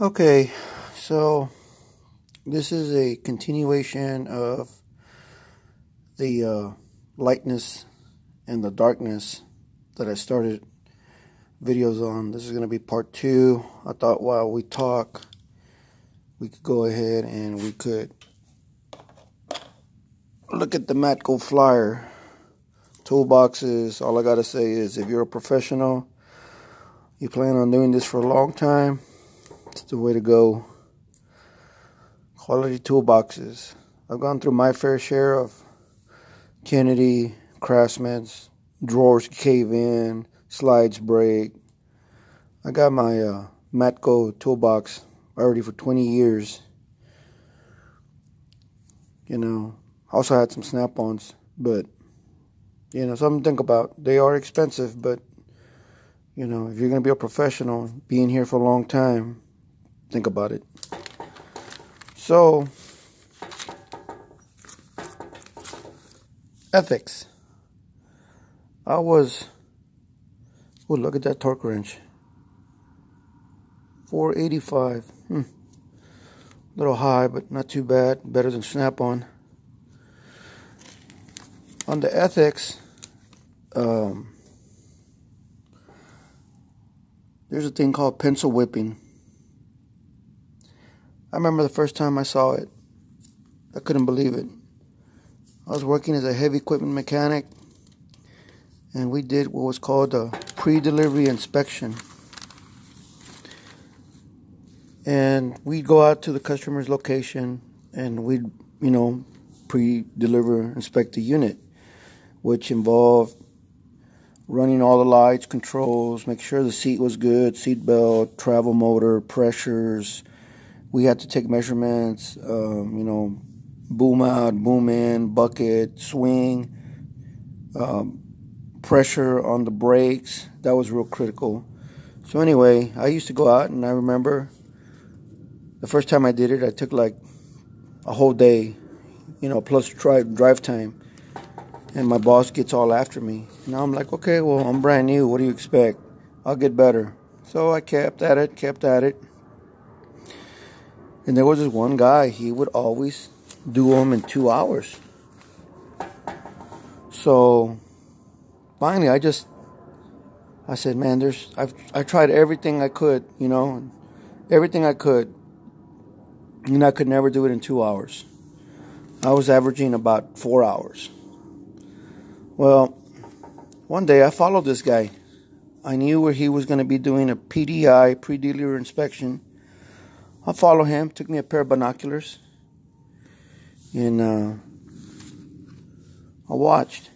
Okay, so this is a continuation of the lightness and the darkness that I started videos on. This is going to be part 2. I thought while we talk, we could go ahead and we could look at the Matco flyer. Toolboxes. All I got to say is if you're a professional, you plan on doing this for a long time, it's the way to go. Quality toolboxes. I've gone through my fair share of Kennedy, Craftsman's, drawers cave in, slides break. I got my Matco toolbox already for 20 years. You know, also had some snap-ons, but you know, something to think about. They are expensive, but you know, if you're going to be a professional, being here for a long time, think about it. So, ethics. Look at that torque wrench. 485. A little high, but not too bad. Better than Snap-on. On the ethics, there's a thing called pencil whipping. I remember the first time I saw it. I couldn't believe it. I was working as a heavy equipment mechanic, and we did what was called a pre-delivery inspection. And we'd go out to the customer's location, and we'd, you know, pre-deliver inspect the unit, which involved running all the lights, controls, make sure the seat was good, seat belt, travel motor, pressures. We had to take measurements, you know, boom out, boom in, bucket, swing, pressure on the brakes. That was real critical. So anyway, I used to go out, and I remember the first time I did it, I took like a whole day, you know, plus drive time. And my boss gets all after me. Now I'm like, okay, well, I'm brand new. What do you expect? I'll get better. So I kept at it. And there was this one guy. He would always do them in 2 hours. So finally, I said, man, I tried everything I could, you know, everything I could. And I could never do it in 2 hours. I was averaging about 4 hours. Well, one day I followed this guy. I knew where he was going to be doing a PDI, pre-dealer inspection. I followed him, took me a pair of binoculars, and I watched.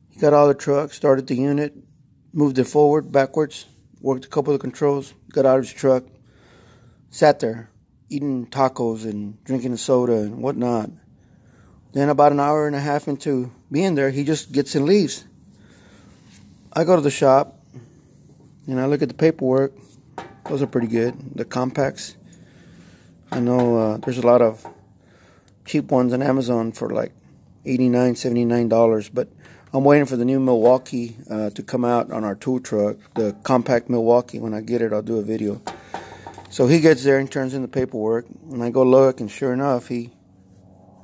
He got out of the truck, started the unit, moved it forward, backwards, worked a couple of controls, got out of his truck, sat there, eating tacos and drinking a soda and whatnot. Then about an hour and a half into being there, he just gets and leaves. I go to the shop, and I look at the paperwork. Those are pretty good. The compacts. I know there's a lot of cheap ones on Amazon for like $89, $79, but I'm waiting for the new Milwaukee to come out on our tool truck, the compact Milwaukee. When I get it, I'll do a video. So he gets there and turns in the paperwork, and I go look, and sure enough, he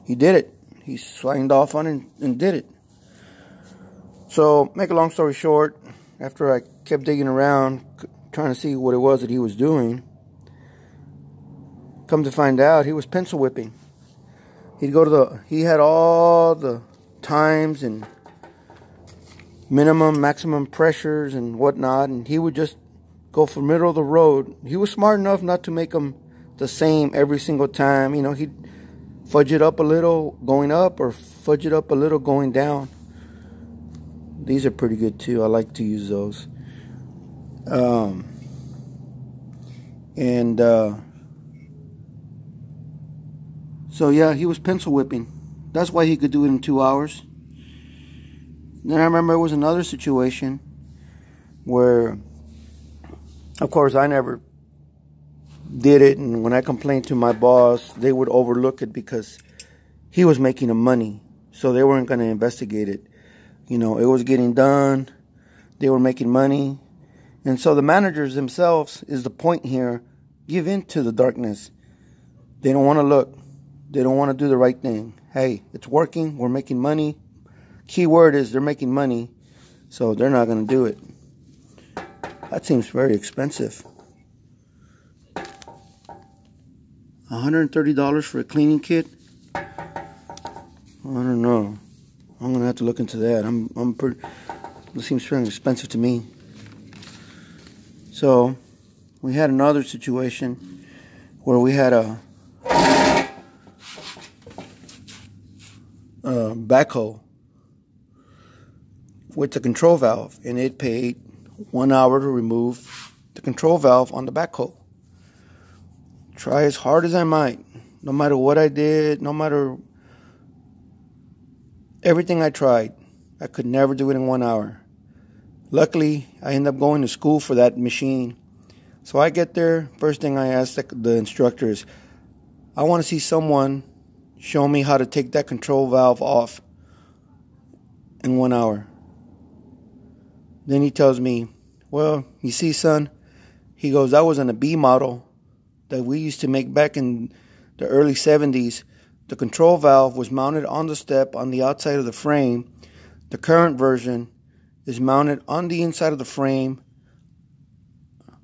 did it. He signed off on it and did it. So, make a long story short, after I kept digging around, trying to see what it was that he was doing, come to find out, he was pencil whipping. He had all the times and minimum, maximum pressures and whatnot, and he would just go for middle of the road. He was smart enough not to make them the same every single time. You know, he'd fudge it up a little going up or fudge it up a little going down. These are pretty good too. I like to use those. So yeah, he was pencil whipping. That's why he could do it in 2 hours. Then I remember it was another situation where, of course, I never did it, and when I complained to my boss, they would overlook it because he was making the money, so they weren't going to investigate it. You know, it was getting done, they were making money, And so the managers themselves is the point here, give in to the darkness. They don't want to look. They don't want to do the right thing. Hey, it's working. We're making money. Key word is they're making money. So they're not going to do it. That seems very expensive. $130 for a cleaning kit? I don't know. I'm going to have to look into that. It seems very expensive to me. So, we had another situation where we had a backhoe with the control valve, and it paid 1 hour to remove the control valve on the backhoe. Try as hard as I might, no matter what I did, no matter everything I tried, I could never do it in 1 hour. Luckily, I ended up going to school for that machine. So I get there, first thing I ask the instructor is, I want to see someone show me how to take that control valve off in 1 hour. Then he tells me, well, you see, son, he goes, that was on a B model that we used to make back in the early 70s. The control valve was mounted on the step on the outside of the frame. The current version is mounted on the inside of the frame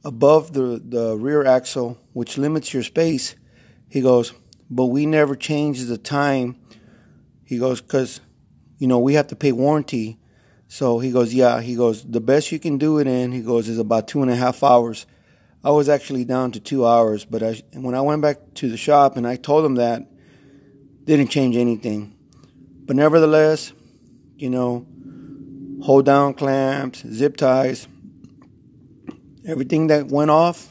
above the rear axle, which limits your space. He goes, but we never change the time. He goes, because, we have to pay warranty. So he goes, yeah, he goes, the best you can do it in, he goes, is about 2.5 hours. I was actually down to 2 hours, but when I went back to the shop and I told him that, didn't change anything. But nevertheless, hold down clamps, zip ties, everything that went off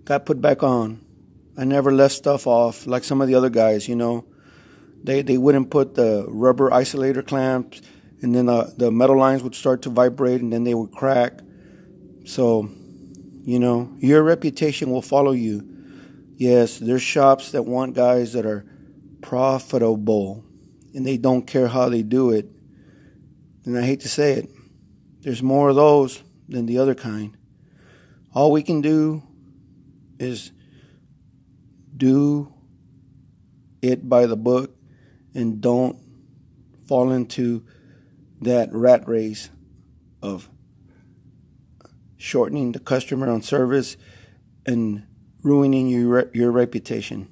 got put back on. I never left stuff off like some of the other guys, They wouldn't put the rubber isolator clamps, and then the metal lines would start to vibrate, and then they would crack. So, your reputation will follow you. Yes, there's shops that want guys that are profitable, and they don't care how they do it. And I hate to say it, there's more of those than the other kind. All we can do is do it by the book and don't fall into that rat race of shortening the customer on service and ruining your reputation.